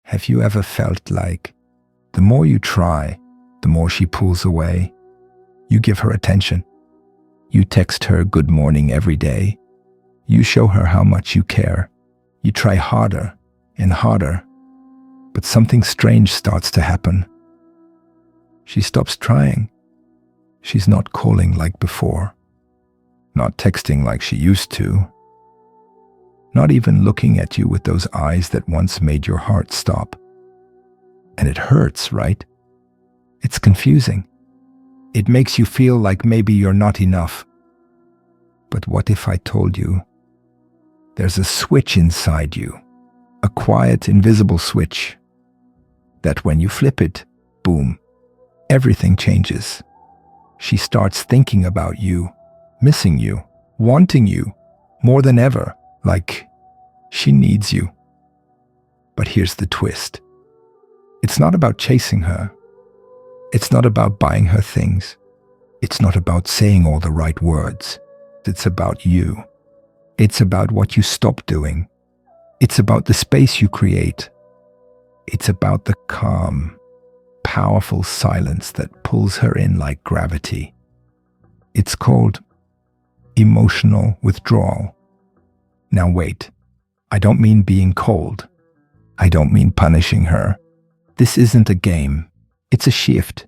Have you ever felt like the more you try, the more she pulls away? You give her attention. You text her good morning every day. You show her how much you care. You try harder and harder, but something strange starts to happen. She stops trying. She's not calling like before, not texting like she used to, not even looking at you with those eyes that once made your heart stop. And it hurts, right? It's confusing. It makes you feel like maybe you're not enough. But what if I told you there's a switch inside you, a quiet, invisible switch, that when you flip it, boom, everything changes. She starts thinking about you, missing you, wanting you more than ever, like she needs you. But here's the twist. It's not about chasing her. It's not about buying her things. It's not about saying all the right words. It's about you. It's about what you stop doing. It's about the space you create. It's about the calm, powerful silence that pulls her in like gravity. It's called emotional withdrawal. Now wait, I don't mean being cold. I don't mean punishing her. This isn't a game. It's a shift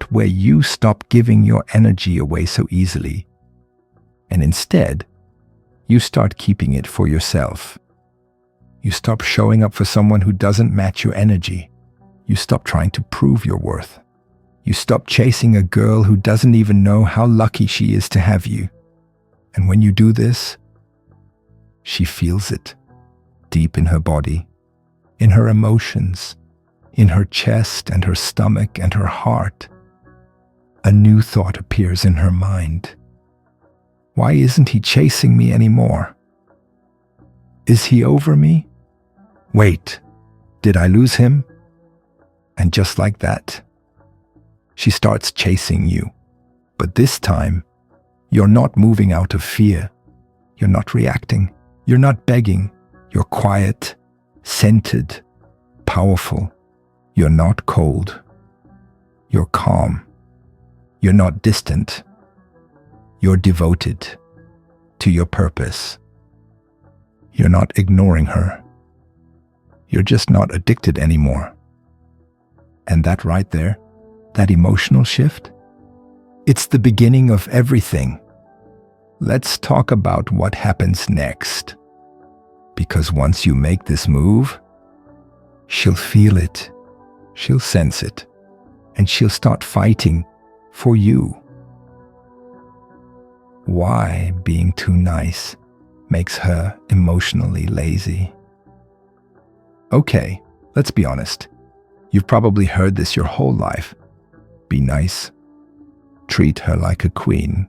where you stop giving your energy away so easily, and instead, you start keeping it for yourself. You stop showing up for someone who doesn't match your energy. You stop trying to prove your worth. You stop chasing a girl who doesn't even know how lucky she is to have you. And when you do this, she feels it deep in her body, in her emotions, in her chest and her stomach and her heart. A new thought appears in her mind. Why isn't he chasing me anymore? Is he over me? Wait, did I lose him? And just like that, she starts chasing you. But this time, you're not moving out of fear. You're not reacting. You're not begging. You're quiet, centered, powerful. You're not cold. You're calm. You're not distant. You're devoted to your purpose. You're not ignoring her. You're just not addicted anymore. And that right there, that emotional shift, it's the beginning of everything. Let's talk about what happens next. Because once you make this move, she'll feel it, she'll sense it, and she'll start fighting for you. Why being too nice makes her emotionally lazy? Okay, let's be honest. You've probably heard this your whole life. Be nice. Treat her like a queen.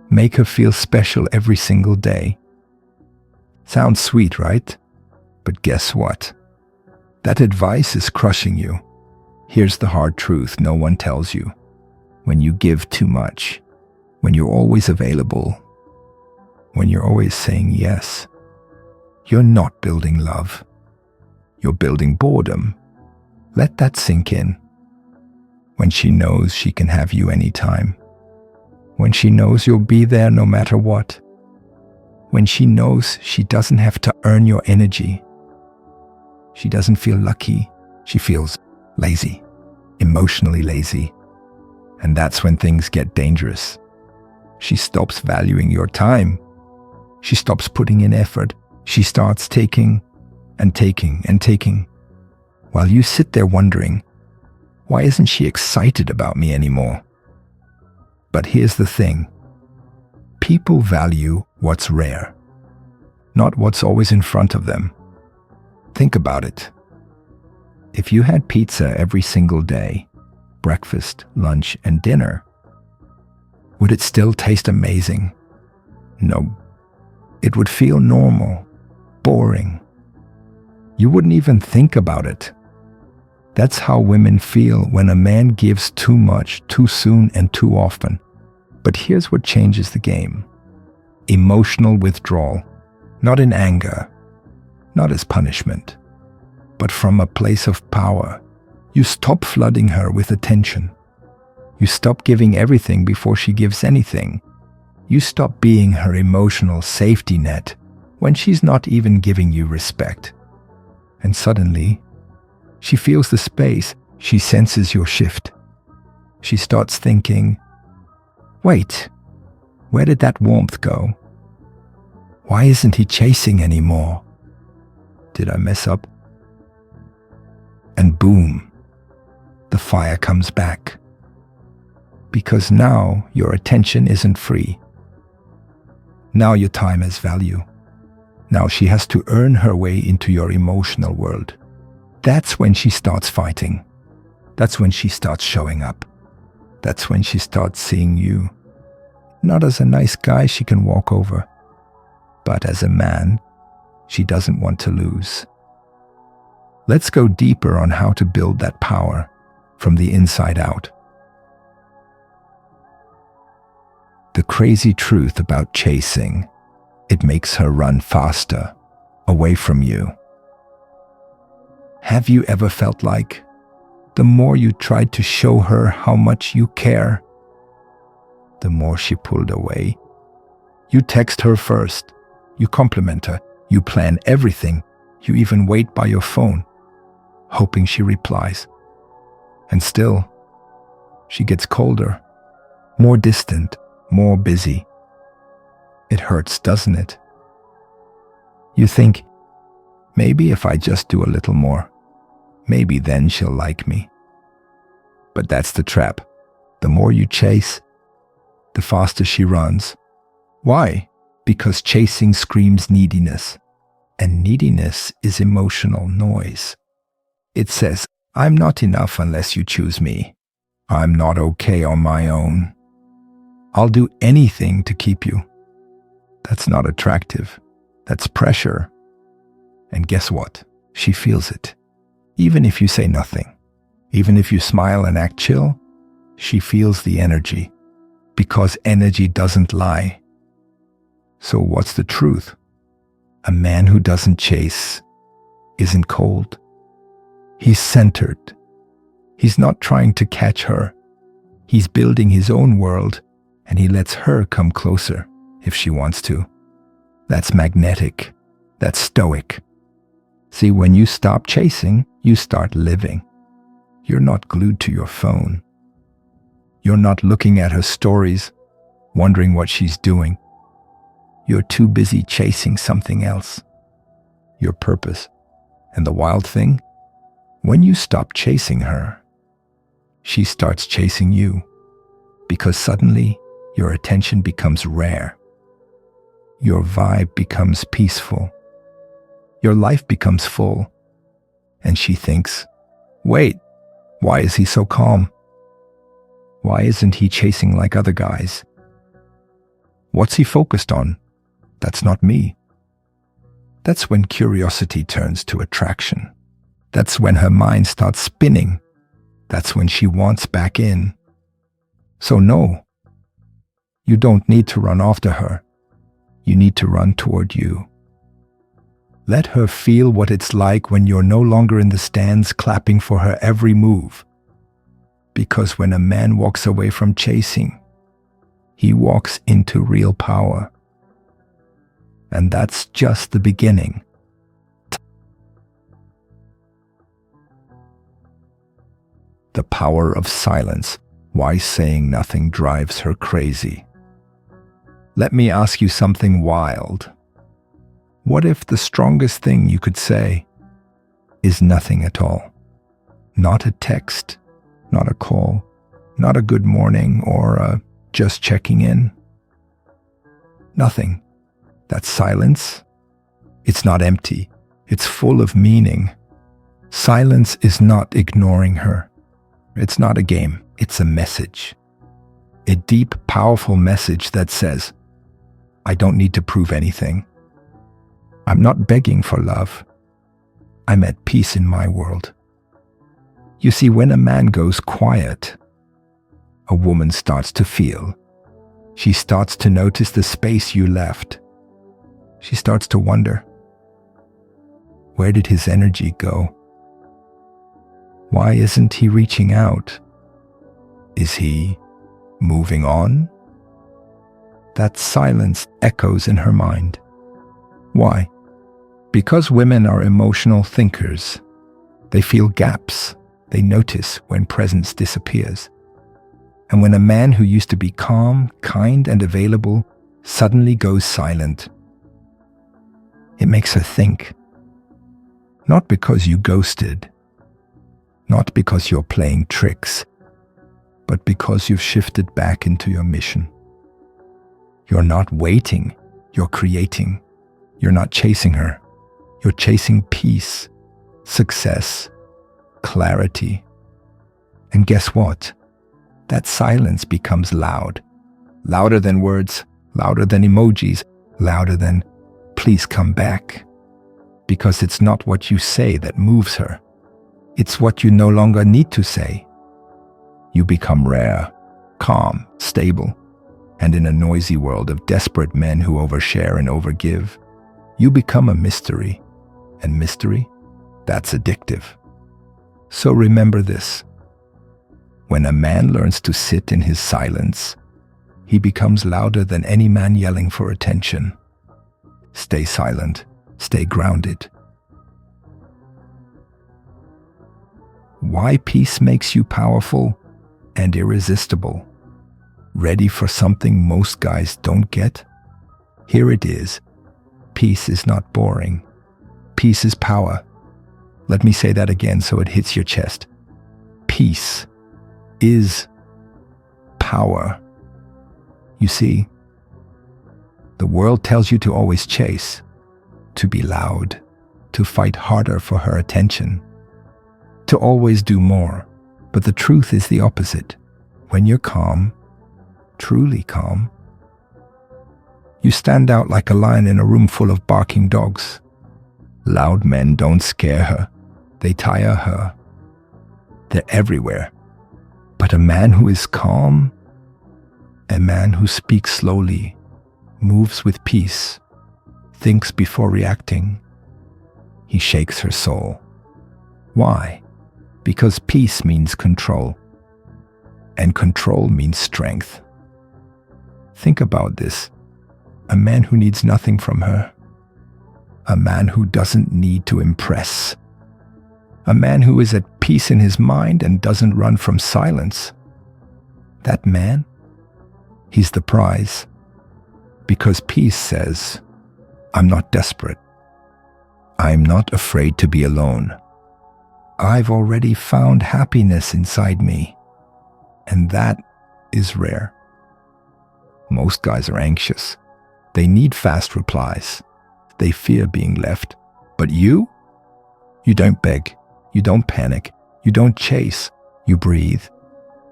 Make her feel special every single day. Sounds sweet, right? But guess what? That advice is crushing you. Here's the hard truth no one tells you. When you give too much, when you're always available, when you're always saying yes, you're not building love. You're building boredom. Let that sink in. When she knows she can have you anytime. When she knows you'll be there no matter what. When she knows she doesn't have to earn your energy. She doesn't feel lucky. She feels lazy, emotionally lazy. And that's when things get dangerous. She stops valuing your time. She stops putting in effort. She starts taking and taking and taking. While you sit there wondering, why isn't she excited about me anymore? But here's the thing. People value what's rare, not what's always in front of them. Think about it. If you had pizza every single day, breakfast, lunch, and dinner, would it still taste amazing? No. It would feel normal, boring. You wouldn't even think about it. That's how women feel when a man gives too much, too soon, and too often. But here's what changes the game. Emotional withdrawal, not in anger, not as punishment, but from a place of power. You stop flooding her with attention. You stop giving everything before she gives anything. You stop being her emotional safety net when she's not even giving you respect. And suddenly, she feels the space. She senses your shift. She starts thinking, wait, where did that warmth go? Why isn't he chasing anymore? Did I mess up? And boom, the fire comes back. Because now your attention isn't free. Now your time has value. Now she has to earn her way into your emotional world. That's when she starts fighting. That's when she starts showing up. That's when she starts seeing you, not as a nice guy she can walk over, but as a man she doesn't want to lose. Let's go deeper on how to build that power from the inside out. The crazy truth about chasing, it makes her run faster, away from you. Have you ever felt like the more you tried to show her how much you care, the more she pulled away? You text her first, you compliment her, you plan everything, you even wait by your phone, hoping she replies. And still, she gets colder, more distant, more busy. It hurts, doesn't it? You think, maybe if I just do a little more, maybe then she'll like me. But that's the trap. The more you chase, the faster she runs. Why? Because chasing screams neediness. And neediness is emotional noise. It says, I'm not enough unless you choose me. I'm not okay on my own. I'll do anything to keep you. That's not attractive. That's pressure. And guess what? She feels it. Even if you say nothing, even if you smile and act chill, she feels the energy. Because energy doesn't lie. So what's the truth? A man who doesn't chase isn't cold. He's centered. He's not trying to catch her. He's building his own world, and he lets her come closer if she wants to. That's magnetic. That's stoic. See, when you stop chasing, you start living. You're not glued to your phone. You're not looking at her stories, wondering what she's doing. You're too busy chasing something else. Your purpose. And the wild thing? When you stop chasing her, she starts chasing you. Because suddenly, your attention becomes rare. Your vibe becomes peaceful. Your life becomes full. And she thinks, wait, why is he so calm? Why isn't he chasing like other guys? What's he focused on? That's not me. That's when curiosity turns to attraction. That's when her mind starts spinning. That's when she wants back in. So no, you don't need to run after her. You need to run toward you. Let her feel what it's like when you're no longer in the stands clapping for her every move. Because when a man walks away from chasing, he walks into real power. And that's just the beginning. The power of silence. Why saying nothing drives her crazy. Let me ask you something wild. What if the strongest thing you could say is nothing at all? Not a text, not a call, not a good morning or a just checking in. Nothing. That silence, it's not empty. It's full of meaning. Silence is not ignoring her. It's not a game. It's a message. A deep, powerful message that says, I don't need to prove anything. I'm not begging for love. I'm at peace in my world. You see, when a man goes quiet, a woman starts to feel. She starts to notice the space you left. She starts to wonder, where did his energy go? Why isn't he reaching out? Is he moving on? That silence echoes in her mind. Why? Because women are emotional thinkers. They feel gaps. They notice when presence disappears. And when a man who used to be calm, kind, and available suddenly goes silent, it makes her think. Not because you ghosted, not because you're playing tricks, but because you've shifted back into your mission. You're not waiting, you're creating. You're not chasing her. You're chasing peace, success, clarity. And guess what? That silence becomes loud. Louder than words, louder than emojis, louder than, please come back. Because it's not what you say that moves her. It's what you no longer need to say. You become rare, calm, stable, and in a noisy world of desperate men who overshare and overgive, you become a mystery. And mystery, that's addictive. So remember this. When a man learns to sit in his silence, he becomes louder than any man yelling for attention. Stay silent. Stay grounded. Why peace makes you powerful and irresistible? Ready for something most guys don't get? Here it is. Peace is not boring. Peace is power. Let me say that again so it hits your chest. Peace is power. You see, the world tells you to always chase, to be loud, to fight harder for her attention, to always do more. But the truth is the opposite. When you're calm, truly calm, you stand out like a lion in a room full of barking dogs. Loud men don't scare her. They tire her. They're everywhere. But a man who is calm, a man who speaks slowly, moves with peace, thinks before reacting, he shakes her soul. Why? Because peace means control, and control means strength. Think about this. A man who needs nothing from her. A man who doesn't need to impress. A man who is at peace in his mind and doesn't run from silence. That man, he's the prize. Because peace says, I'm not desperate. I'm not afraid to be alone. I've already found happiness inside me. And that is rare. Most guys are anxious. They need fast replies. They fear being left. But you don't beg. You don't panic. You don't chase. You breathe.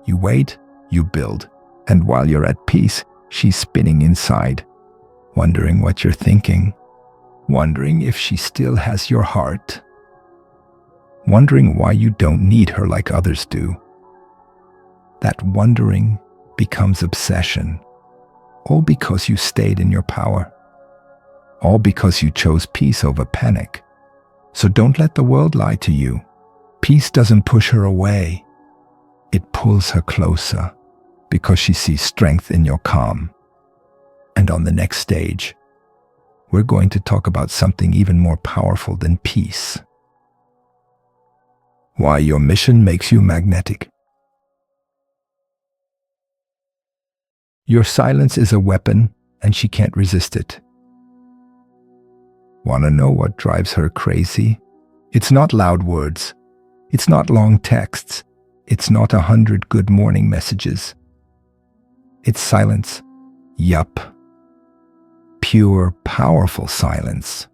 You wait. You build. And while you're at peace, she's spinning inside, wondering what you're thinking, wondering if she still has your heart, wondering why you don't need her like others do. That wondering becomes obsession, all because you stayed in your power, all because you chose peace over panic. So don't let the world lie to you. Peace doesn't push her away. It pulls her closer because she sees strength in your calm. And on the next stage, we're going to talk about something even more powerful than peace. Why your mission makes you magnetic. Your silence is a weapon, and she can't resist it. Want to know what drives her crazy? It's not loud words. It's not long texts. It's not 100 good morning messages. It's silence. Yup. Pure, powerful silence.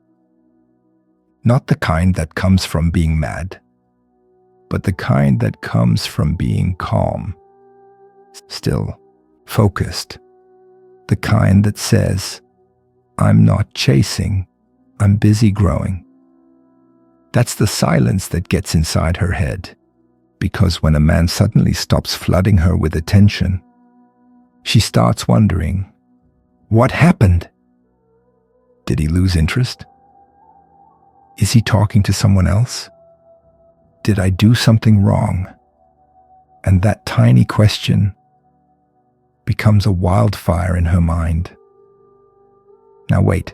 Not the kind that comes from being mad, but the kind that comes from being calm, still, focused. The kind that says, I'm not chasing, I'm busy growing. That's the silence that gets inside her head, because when a man suddenly stops flooding her with attention, she starts wondering, what happened? Did he lose interest? Is he talking to someone else? Did I do something wrong? And that tiny question becomes a wildfire in her mind. Now wait.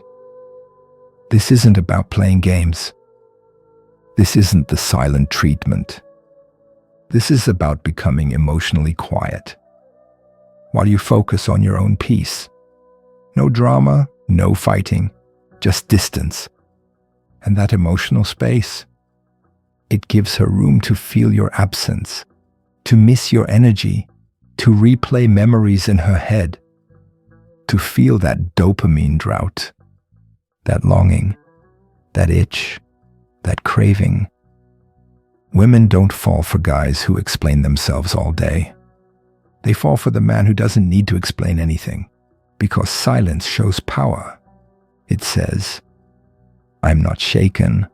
This isn't about playing games. This isn't the silent treatment. This is about becoming emotionally quiet, while you focus on your own peace. No drama, no fighting, just distance. And that emotional space, it gives her room to feel your absence, to miss your energy, to replay memories in her head, to feel that dopamine drought, that longing, that itch, that craving. Women don't fall for guys who explain themselves all day. They fall for the man who doesn't need to explain anything, because silence shows power. It says, I'm not shaken.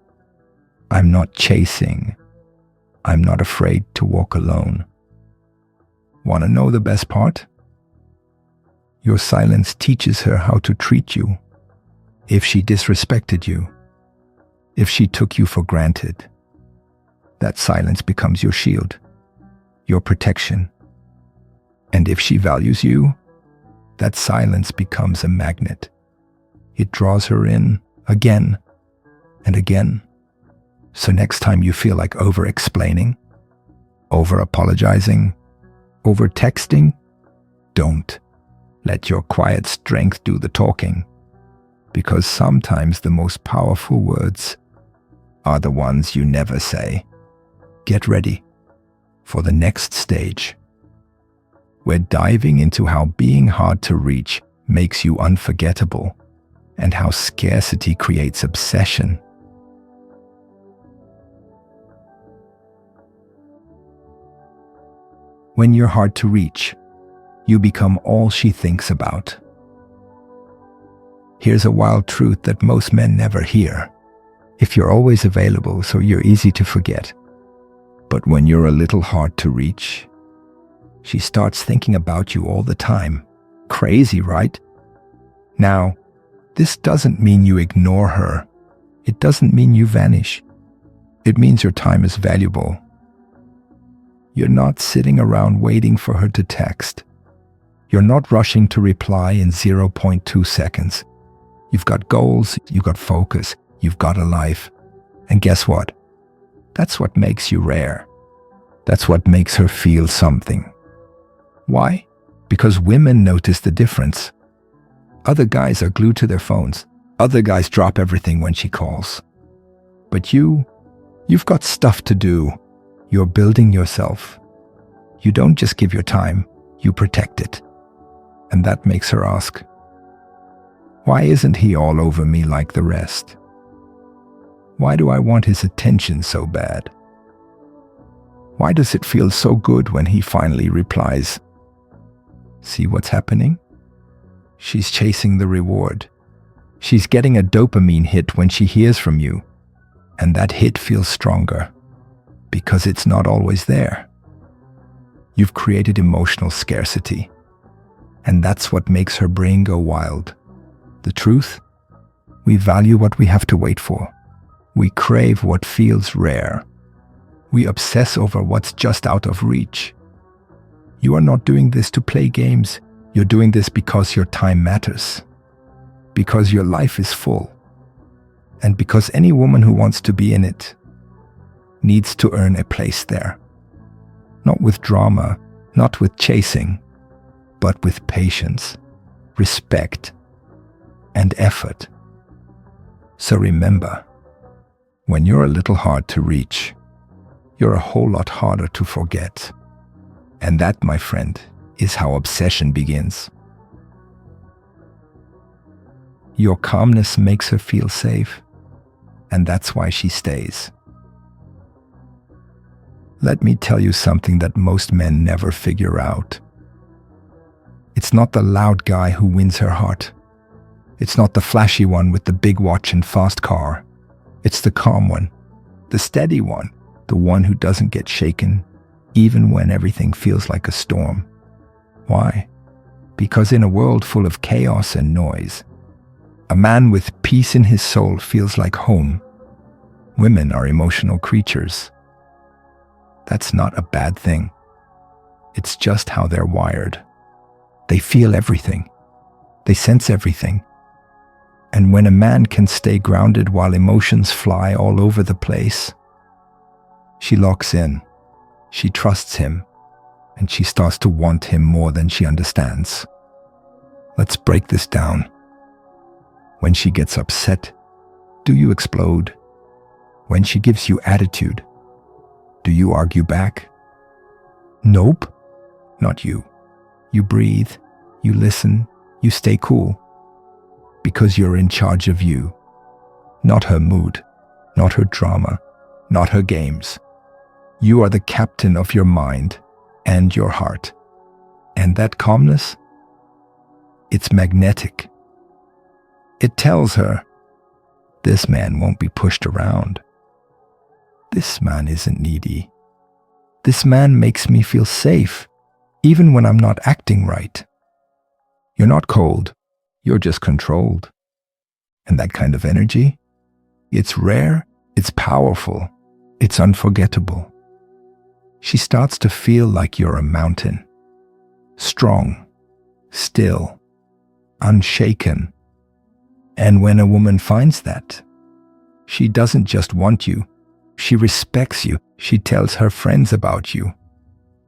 I'm not chasing. I'm not afraid to walk alone. Want to know the best part? Your silence teaches her how to treat you. If she disrespected you, if she took you for granted, that silence becomes your shield, your protection. And if she values you, that silence becomes a magnet. It draws her in again and again. So next time you feel like over-explaining, over-apologizing, over-texting, don't let your quiet strength do the talking. Because sometimes the most powerful words are the ones you never say. Get ready for the next stage. We're diving into how being hard to reach makes you unforgettable and how scarcity creates obsession. When you're hard to reach, you become all she thinks about. Here's a wild truth that most men never hear. If you're always available, so you're easy to forget. But when you're a little hard to reach, she starts thinking about you all the time. Crazy, right? Now, this doesn't mean you ignore her. It doesn't mean you vanish. It means your time is valuable. You're not sitting around waiting for her to text. You're not rushing to reply in 0.2 seconds. You've got goals, you've got focus, you've got a life. And guess what? That's what makes you rare. That's what makes her feel something. Why? Because women notice the difference. Other guys are glued to their phones. Other guys drop everything when she calls. But you've got stuff to do. You're building yourself. You don't just give your time, you protect it. And that makes her ask, why isn't he all over me like the rest? Why do I want his attention so bad? Why does it feel so good when he finally replies? See what's happening? She's chasing the reward. She's getting a dopamine hit when she hears from you. And that hit feels stronger because it's not always there. You've created emotional scarcity. And that's what makes her brain go wild. The truth? We value what we have to wait for. We crave what feels rare. We obsess over what's just out of reach. You are not doing this to play games. You're doing this because your time matters. Because your life is full. And because any woman who wants to be in it needs to earn a place there. Not with drama, not with chasing, but with patience, respect, and effort. So remember, when you're a little hard to reach, you're a whole lot harder to forget. And that, my friend, is how obsession begins. Your calmness makes her feel safe, and that's why she stays. Let me tell you something that most men never figure out. It's not the loud guy who wins her heart. It's not the flashy one with the big watch and fast car. It's the calm one, the steady one, the one who doesn't get shaken, even when everything feels like a storm. Why? Because in a world full of chaos and noise, a man with peace in his soul feels like home. Women are emotional creatures. That's not a bad thing. It's just how they're wired. They feel everything. They sense everything. And when a man can stay grounded while emotions fly all over the place, she locks in, she trusts him, and she starts to want him more than she understands. Let's break this down. When she gets upset, do you explode? When she gives you attitude, do you argue back? Nope, not you. You breathe, you listen, you stay cool. Because you're in charge of you. Not her mood, not her drama, not her games. You are the captain of your mind and your heart. And that calmness? It's magnetic. It tells her, this man won't be pushed around. This man isn't needy. This man makes me feel safe, even when I'm not acting right. You're not cold, you're just controlled. And that kind of energy, it's rare, it's powerful, it's unforgettable. She starts to feel like you're a mountain, strong, still, unshaken. And when a woman finds that, she doesn't just want you, she respects you, she tells her friends about you.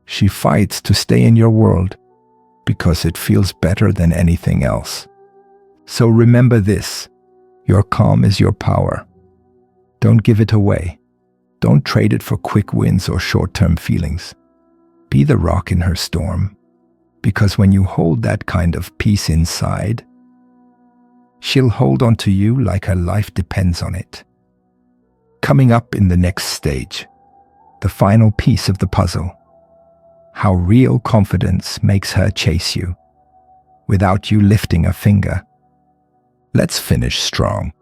She fights to stay in your world because it feels better than anything else. So remember this, your calm is your power. Don't give it away. Don't trade it for quick wins or short-term feelings. Be the rock in her storm, because when you hold that kind of peace inside, she'll hold on to you like her life depends on it. Coming up in the next stage, the final piece of the puzzle, how real confidence makes her chase you, without you lifting a finger. Let's finish strong.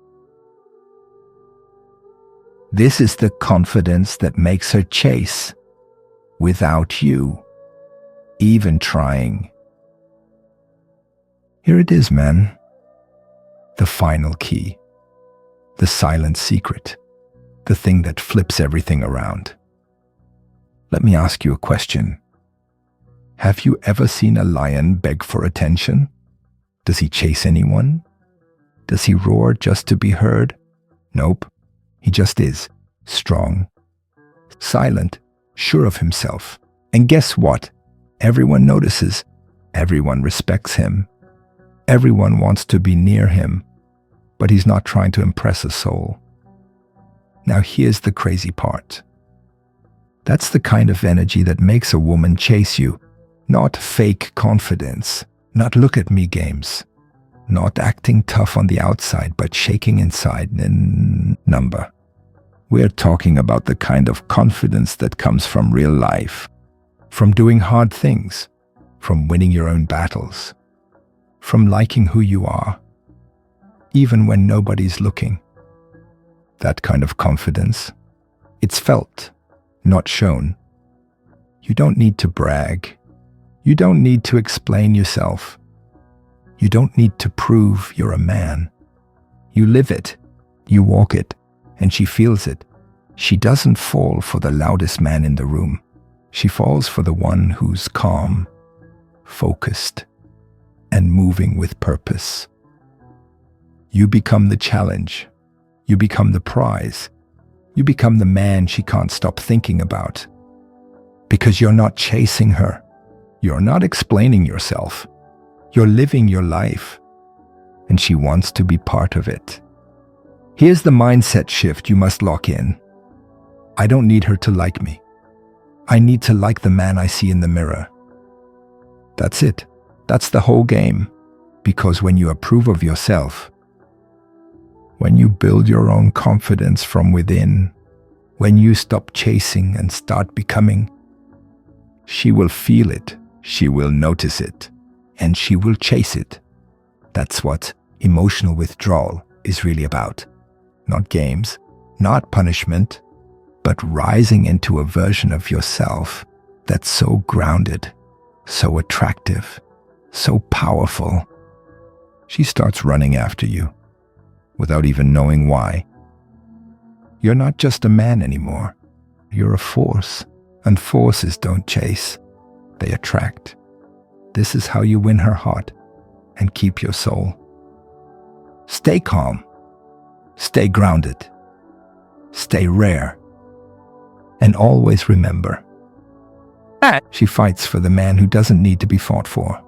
This is the confidence that makes her chase, without you even trying. Here it is, man. The final key. The silent secret. The thing that flips everything around. Let me ask you a question. Have you ever seen a lion beg for attention? Does he chase anyone? Does he roar just to be heard? Nope. He just is. Strong. Silent. Sure of himself. And guess what? Everyone notices. Everyone respects him. Everyone wants to be near him. But he's not trying to impress a soul. Now here's the crazy part. That's the kind of energy that makes a woman chase you. Not fake confidence. Not look at me games. Not acting tough on the outside, but shaking inside in number. We're talking about the kind of confidence that comes from real life. From doing hard things. From winning your own battles. From liking who you are. Even when nobody's looking. That kind of confidence. It's felt, not shown. You don't need to brag. You don't need to explain yourself. You don't need to prove you're a man. You live it. You walk it. And she feels it. She doesn't fall for the loudest man in the room. She falls for the one who's calm, focused, and moving with purpose. You become the challenge. You become the prize. You become the man she can't stop thinking about. Because you're not chasing her. You're not explaining yourself. You're living your life. And she wants to be part of it. Here's the mindset shift you must lock in. I don't need her to like me. I need to like the man I see in the mirror. That's it. That's the whole game. Because when you approve of yourself, when you build your own confidence from within, when you stop chasing and start becoming, she will feel it, she will notice it, and she will chase it. That's what emotional withdrawal is really about. Not games, not punishment, but rising into a version of yourself that's so grounded, so attractive, so powerful. She starts running after you, without even knowing why. You're not just a man anymore. You're a force, And forces don't chase, they attract. This is how you win her heart and keep your soul. Stay calm, stay grounded, stay rare, and always remember, she fights for the man who doesn't need to be fought for.